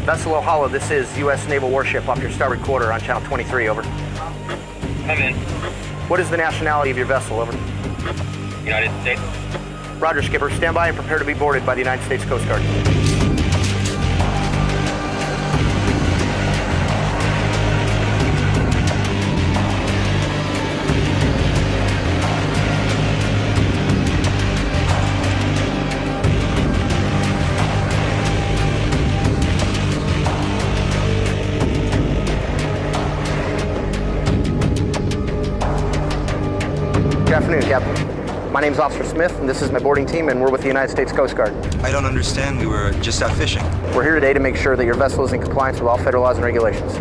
Vessel Ohala, this is U.S. naval warship off your starboard quarter on channel 23, over. Come in. What is the nationality of your vessel, over? United States. Roger, skipper. Stand by and prepare to be boarded by the United States Coast Guard. Good afternoon, Captain. My name's Officer Smith, and this is my boarding team, and we're with the United States Coast Guard. I don't understand. We were just out fishing. We're here today to make sure that your vessel is in compliance with all federal laws and regulations.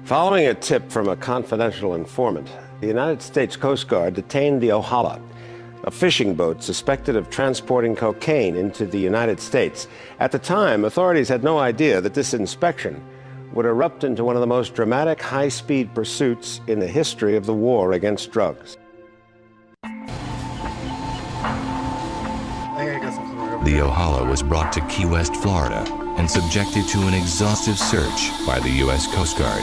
Following a tip from a confidential informant, the United States Coast Guard detained the Ohala, a fishing boat suspected of transporting cocaine into the United States. At the time, authorities had no idea that this inspection would erupt into one of the most dramatic high-speed pursuits in the history of the war against drugs. The Ohala was brought to Key West, Florida, and subjected to an exhaustive search by the U.S. Coast Guard.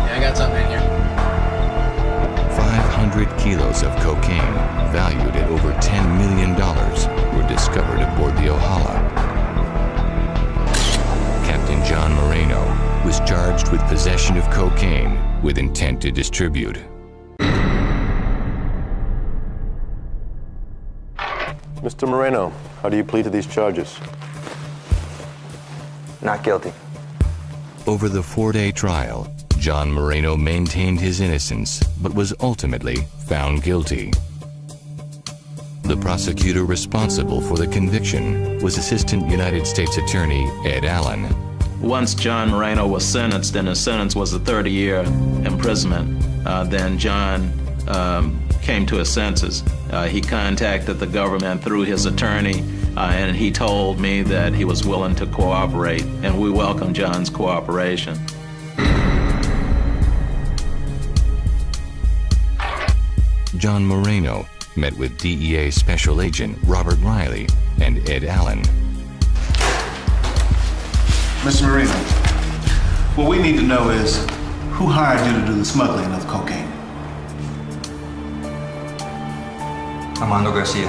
I got something in here. 500 kilos of cocaine, valued at over $10 million, were discovered aboard the Ohala. Captain John Moreno was charged with possession of cocaine with intent to distribute. Mr. Moreno, how do you plead to these charges? Not guilty. Over the 4-day trial, John Moreno maintained his innocence, but was ultimately found guilty. The prosecutor responsible for the conviction was Assistant United States Attorney Ed Allen. Once John Moreno was sentenced, and his sentence was a 30-year imprisonment, then John came to his senses. He contacted the government through his attorney, and he told me that he was willing to cooperate, and we welcomed John's cooperation. John Moreno met with DEA Special Agent Robert Riley and Ed Allen. Mr. Moreno, what we need to know is who hired you to do the smuggling of cocaine? Armando Garcia.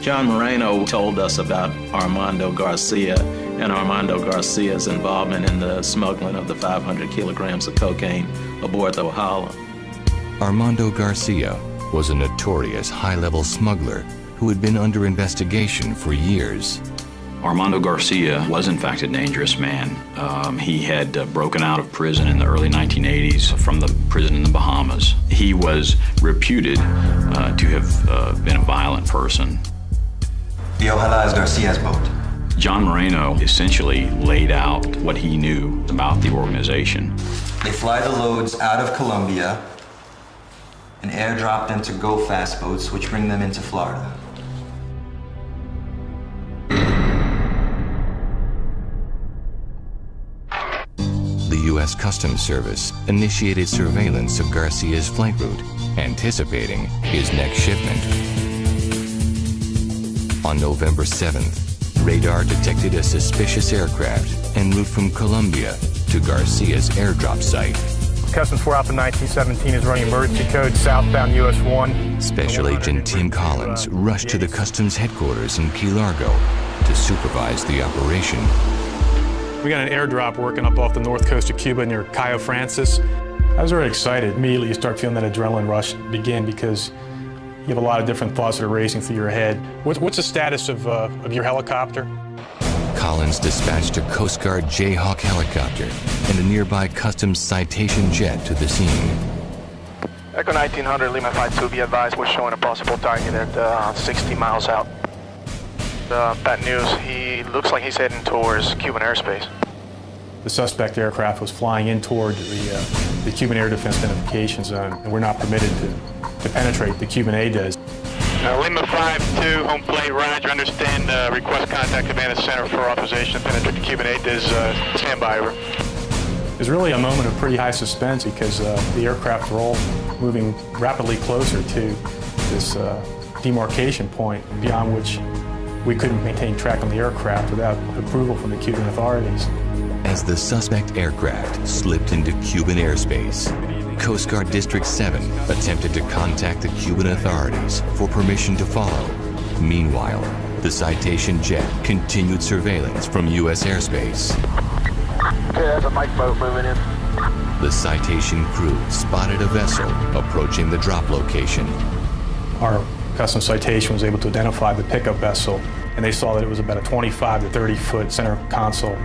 John Moreno told us about Armando Garcia and Armando Garcia's involvement in the smuggling of the 500 kilograms of cocaine aboard the Ohala. Armando Garcia was a notorious high-level smuggler who had been under investigation for years. Armando Garcia was in fact a dangerous man. He had broken out of prison in the early 1980s from the prison in the Bahamas. He was reputed to have been a violent person. The Ohala is Garcia's boat. John Moreno essentially laid out what he knew about the organization. They fly the loads out of Colombia and airdrop them to go-fast boats, which bring them into Florida. The U.S. Customs Service initiated surveillance of Garcia's flight route, anticipating his next shipment. On November 7th, radar detected a suspicious aircraft en route from Colombia to Garcia's airdrop site. Customs 4 Alpha 1917 is running emergency code southbound US 1. Special Agent Tim Collins rushed to the Customs headquarters in Key Largo to supervise the operation. We got an airdrop working up off the north coast of Cuba near Cayo Francis. I was very excited. Immediately you start feeling that adrenaline rush begin because you have a lot of different thoughts that are racing through your head. What's the status of your helicopter? Collins dispatched a Coast Guard Jayhawk helicopter and a nearby Customs citation jet to the scene. Echo 1900, Lima 52, be advised, we're showing a possible target at 60 miles out. Bad news, he looks like he's heading towards Cuban airspace. The suspect aircraft was flying in toward the Cuban Air Defense Identification Zone, and we're not permitted to penetrate. The Cuban A does. Lima 5-2, home plate, Roger. Understand, request contact Command Center for authorization to penetrate the Cuban A does. Stand by, over. It was really a moment of pretty high suspense because the aircraft were all moving rapidly closer to this demarcation point beyond which we couldn't maintain track on the aircraft without approval from the Cuban authorities. As the suspect aircraft slipped into Cuban airspace, Coast Guard District 7 attempted to contact the Cuban authorities for permission to follow. Meanwhile, the Citation jet continued surveillance from U.S. airspace. Okay, there's a Mike boat moving in. The Citation crew spotted a vessel approaching the drop location. Our Customs Citation was able to identify the pickup vessel, and they saw that it was about a 25 to 30 foot center console,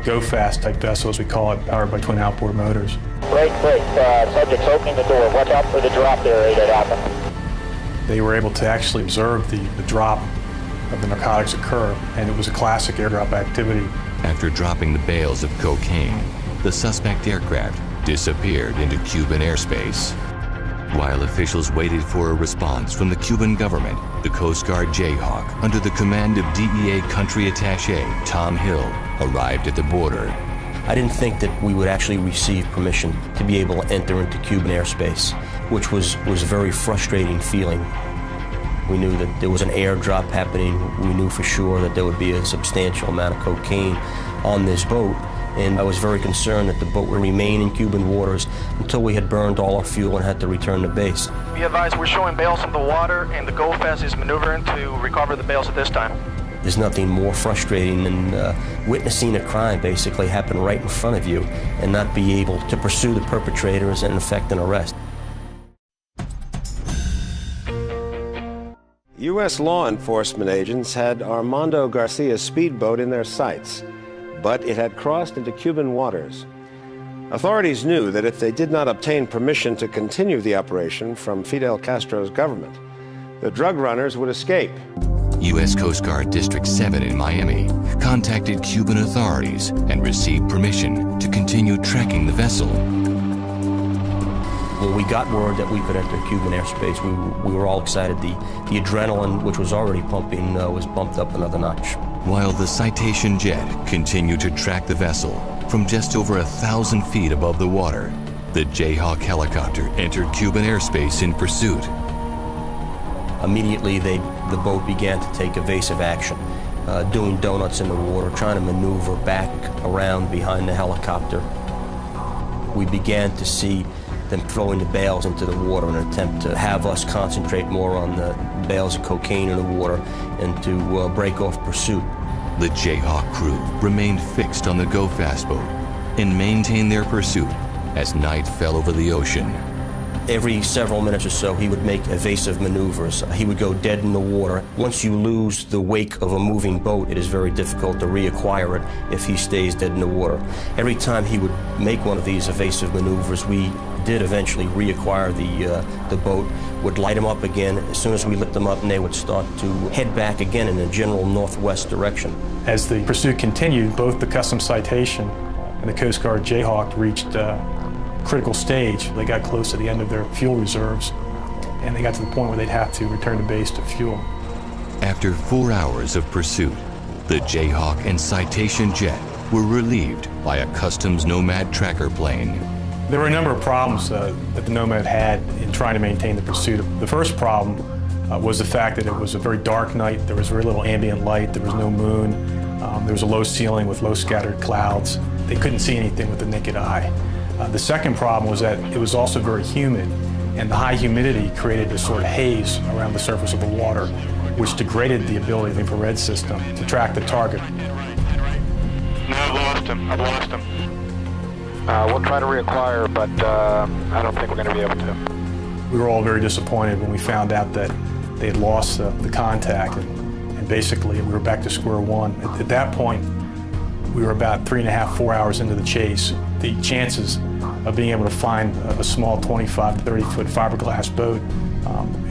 go fast type vessel as we call it, powered by twin outboard motors. Great. Subject's opening the door. Watch out for the drop area that happened. They were able to actually observe the drop of the narcotics occur, and it was a classic airdrop activity. After dropping the bales of cocaine, the suspect aircraft disappeared into Cuban airspace. While officials waited for a response from the Cuban government, the Coast Guard Jayhawk, under the command of DEA Country Attaché Tom Hill, arrived at the border. I didn't think that we would actually receive permission to be able to enter into Cuban airspace, which was a very frustrating feeling. We knew that there was an airdrop happening. We knew for sure that there would be a substantial amount of cocaine on this boat. And I was very concerned that the boat would remain in Cuban waters until we had burned all our fuel and had to return to base. Be advised, we're showing bales in the water, and the Go Fast is maneuvering to recover the bales at this time. There's nothing more frustrating than witnessing a crime basically happen right in front of you and not be able to pursue the perpetrators and effect an arrest. U.S. law enforcement agents had Armando Garcia's speedboat in their sights, but it had crossed into Cuban waters. Authorities knew that if they did not obtain permission to continue the operation from Fidel Castro's government, the drug runners would escape. U.S. Coast Guard District 7 in Miami contacted Cuban authorities and received permission to continue tracking the vessel. When we got word that we could enter Cuban airspace, we were all excited. The adrenaline, which was already pumping, was bumped up another notch. While the Citation jet continued to track the vessel from just over 1,000 feet above the water, the Jayhawk helicopter entered Cuban airspace in pursuit. Immediately, the boat began to take evasive action, doing donuts in the water, trying to maneuver back around behind the helicopter. We began to see them throwing the bales into the water in an attempt to have us concentrate more on the bales of cocaine in the water and to break off pursuit. The Jayhawk crew remained fixed on the Go Fast boat and maintained their pursuit as night fell over the ocean. Every several minutes or so, he would make evasive maneuvers. He would go dead in the water. Once you lose the wake of a moving boat, it is very difficult to reacquire it if he stays dead in the water. Every time he would make one of these evasive maneuvers, we did eventually reacquire the boat, would light them up again. As soon as we lit them up, and they would start to head back again in a general northwest direction. As the pursuit continued, both the Customs Citation and the Coast Guard Jayhawk reached critical stage. They got close to the end of their fuel reserves, and they got to the point where they'd have to return to base to fuel. After 4 hours of pursuit, the Jayhawk and Citation jet were relieved by a Customs Nomad tracker plane. There were a number of problems that the Nomad had in trying to maintain the pursuit. The first problem was the fact that it was a very dark night. There was very little ambient light. There was no moon. There was a low ceiling with low scattered clouds. They couldn't see anything with the naked eye. The second problem was that it was also very humid, and the high humidity created a sort of haze around the surface of the water, which degraded the ability of the infrared system to track the target. No, I've lost him. We'll try to reacquire, but I don't think we're going to be able to. We were all very disappointed when we found out that they had lost the contact, and basically we were back to square one. At that point, we were about 3.5, 4 hours into the chase. The chances of being able to find a small 25 to 30 foot fiberglass boat,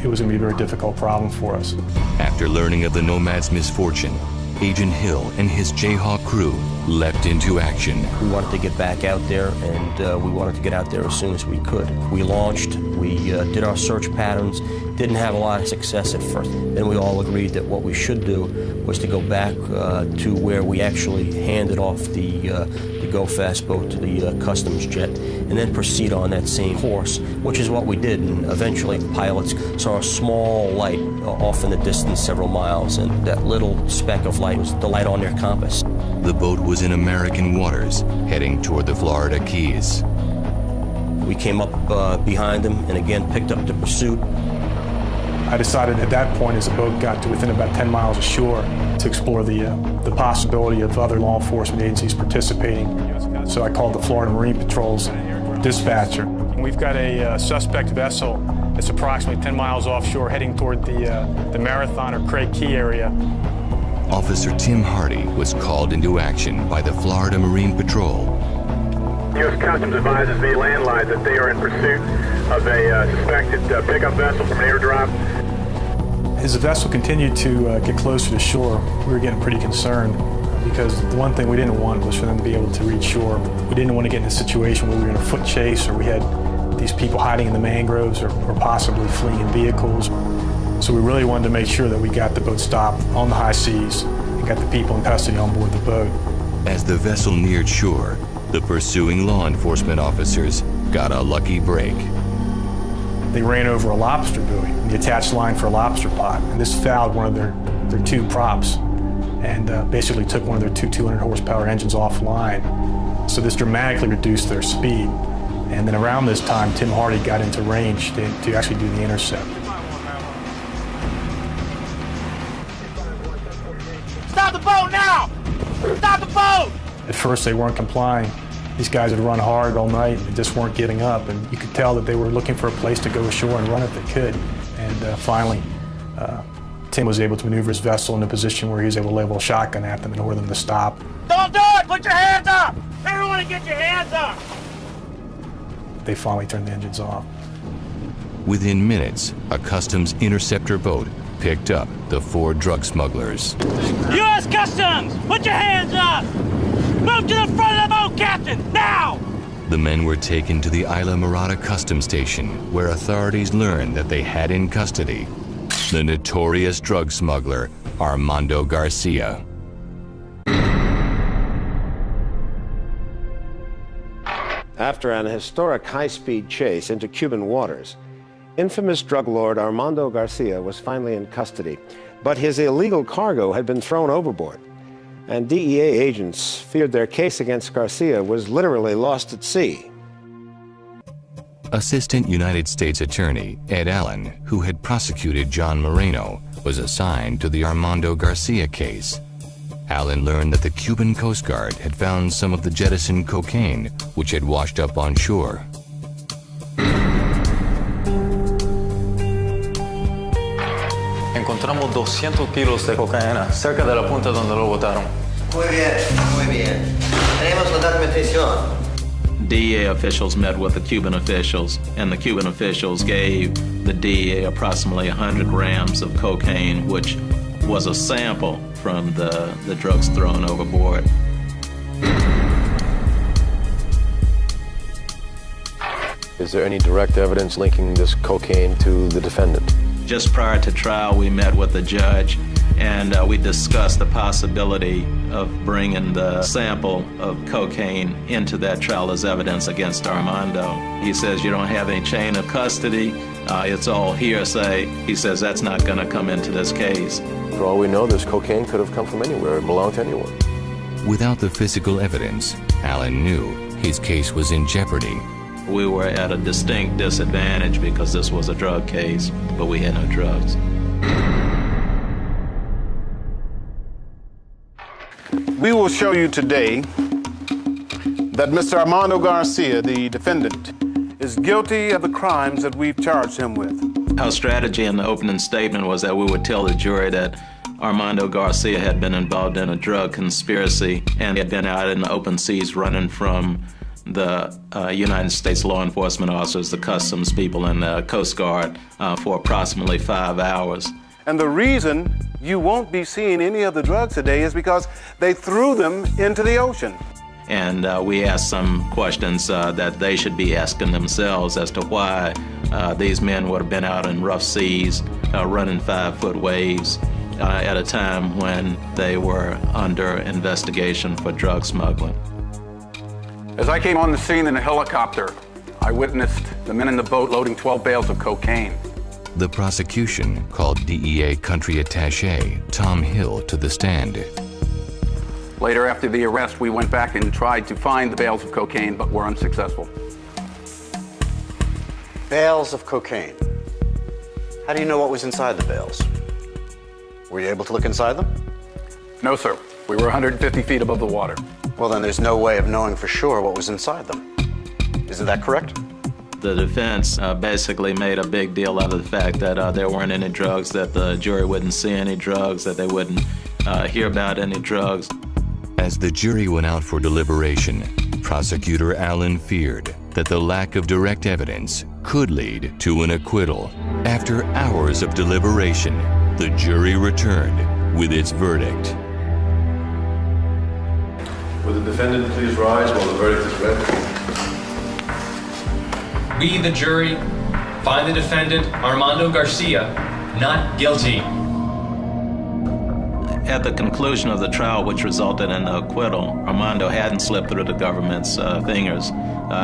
it was going to be a very difficult problem for us. After learning of the Nomad's misfortune, Agent Hill and his Jayhawk crew leapt into action. We wanted to get back out there, and we wanted to get out there as soon as we could. We launched, we did our search patterns, didn't have a lot of success at first. Then we all agreed that what we should do was to go back to where we actually handed off the Go Fast boat to the customs jet, and then proceed on that same course, which is what we did. And eventually the pilots saw a small light off in the distance several miles, and that little speck of light was the light on their compass. The boat was in American waters, heading toward the Florida Keys. We came up behind them and again picked up the pursuit. I decided at that point, as the boat got to within about 10 miles of shore, to explore the possibility of other law enforcement agencies participating. So I called the Florida Marine Patrol's dispatcher. We've got a suspect vessel that's approximately 10 miles offshore heading toward the Marathon or Craig Key area. Officer Tim Hardy was called into action by the Florida Marine Patrol. U.S. Customs advises me landline that they are in pursuit of a suspected pickup vessel from an airdrop. As the vessel continued to get closer to shore, we were getting pretty concerned because the one thing we didn't want was for them to be able to reach shore. We didn't want to get in a situation where we were in a foot chase or we had these people hiding in the mangroves or possibly fleeing in vehicles. So we really wanted to make sure that we got the boat stopped on the high seas and got the people in custody on board the boat. As the vessel neared shore, the pursuing law enforcement officers got a lucky break. They ran over a lobster buoy, the attached line for a lobster pot, and this fouled one of their two props and basically took one of their two 200 horsepower engines offline. So this dramatically reduced their speed. And then around this time, Tim Hardy got into range to actually do the intercept. Stop the boat now! Stop the boat! At first they weren't complying. These guys had run hard all night and just weren't giving up, and you could tell that they were looking for a place to go ashore and run if they could. And finally, Tim was able to maneuver his vessel in a position where he was able to level a shotgun at them in order for them to stop. Don't do it! Put your hands up! Everyone get your hands up! They finally turned the engines off. Within minutes, a customs interceptor boat picked up the 4 drug smugglers. U.S. Customs! Put your hands up! Move to the front of the boat, Captain! Now! The men were taken to the Isla Mirada customs station, where authorities learned that they had in custody the notorious drug smuggler, Armando Garcia. After an historic high-speed chase into Cuban waters, infamous drug lord Armando Garcia was finally in custody, but his illegal cargo had been thrown overboard, and DEA agents feared their case against Garcia was literally lost at sea. Assistant United States Attorney Ed Allen, who had prosecuted John Moreno, was assigned to the Armando Garcia case. Allen learned that the Cuban Coast Guard had found some of the jettisoned cocaine which had washed up on shore. Encontramos 200 kilos de cocaína cerca de la punta donde lo botaron. Muy bien, muy bien. Tenemos la documentación. DEA officials met with the Cuban officials, and the Cuban officials gave the DEA approximately 100 grams of cocaine, which was a sample from the drugs thrown overboard. Is there any direct evidence linking this cocaine to the defendant? Just prior to trial, we met with the judge, and we discussed the possibility of bringing the sample of cocaine into that trial as evidence against Armando. He says, you don't have any chain of custody, it's all hearsay. He says that's not going to come into this case. For all we know, this cocaine could have come from anywhere. It belonged to anyone. Without the physical evidence, Allen knew his case was in jeopardy. We were at a distinct disadvantage because this was a drug case, but we had no drugs. We will show you today that Mr. Armando Garcia, the defendant, is guilty of the crimes that we've charged him with. Our strategy in the opening statement was that we would tell the jury that Armando Garcia had been involved in a drug conspiracy and had been out in the open seas running from the United States law enforcement officers, the customs people, and the Coast Guard for approximately 5 hours. And the reason you won't be seeing any of the drugs today is because they threw them into the ocean. And we asked some questions that they should be asking themselves as to why these men would have been out in rough seas, running 5-foot waves at a time when they were under investigation for drug smuggling. As I came on the scene in a helicopter, I witnessed the men in the boat loading 12 bales of cocaine. The prosecution called DEA Country Attaché Tom Hill to the stand. Later, after the arrest, we went back and tried to find the bales of cocaine, but were unsuccessful. Bales of cocaine. How do you know what was inside the bales? Were you able to look inside them? No, sir. We were 150 feet above the water. Well, then there's no way of knowing for sure what was inside them. Isn't that correct? The defense basically made a big deal out of the fact that there weren't any drugs, that the jury wouldn't see any drugs, that they wouldn't hear about any drugs. As the jury went out for deliberation, Prosecutor Allen feared that the lack of direct evidence could lead to an acquittal. After hours of deliberation, the jury returned with its verdict. Will the defendant please rise while the verdict is read? We, the jury, find the defendant, Armando Garcia, not guilty. At the conclusion of the trial, which resulted in the acquittal, Armando hadn't slipped through the government's fingers.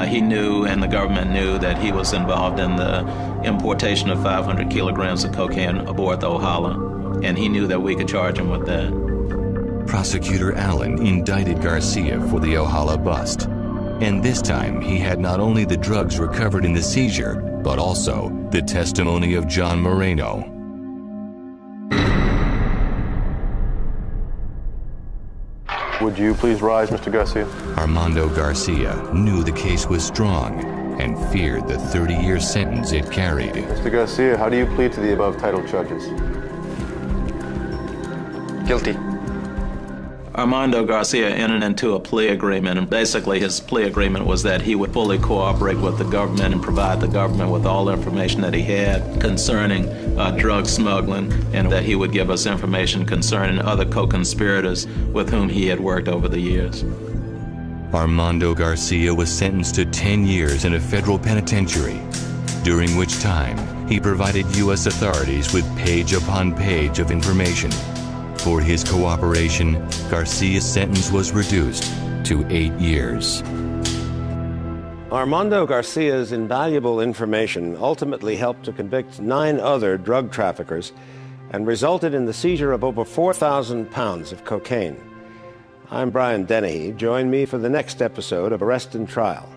He knew, and the government knew, that he was involved in the importation of 500 kilograms of cocaine aboard the Ohala, and he knew that we could charge him with that. Prosecutor Allen indicted Garcia for the Ohala bust. And this time, he had not only the drugs recovered in the seizure, but also the testimony of John Moreno. Would you please rise, Mr. Garcia? Armando Garcia knew the case was strong and feared the 30-year sentence it carried. Mr. Garcia, how do you plead to the above titled charges? Guilty. Armando Garcia entered into a plea agreement, and basically his plea agreement was that he would fully cooperate with the government and provide the government with all the information that he had concerning drug smuggling, and that he would give us information concerning other co-conspirators with whom he had worked over the years. Armando Garcia was sentenced to 10 years in a federal penitentiary, during which time he provided U.S. authorities with page upon page of information. For his cooperation, Garcia's sentence was reduced to 8 years. Armando Garcia's invaluable information ultimately helped to convict 9 other drug traffickers and resulted in the seizure of over 4,000 pounds of cocaine. I'm Brian Dennehy. Join me for the next episode of Arrest and Trial.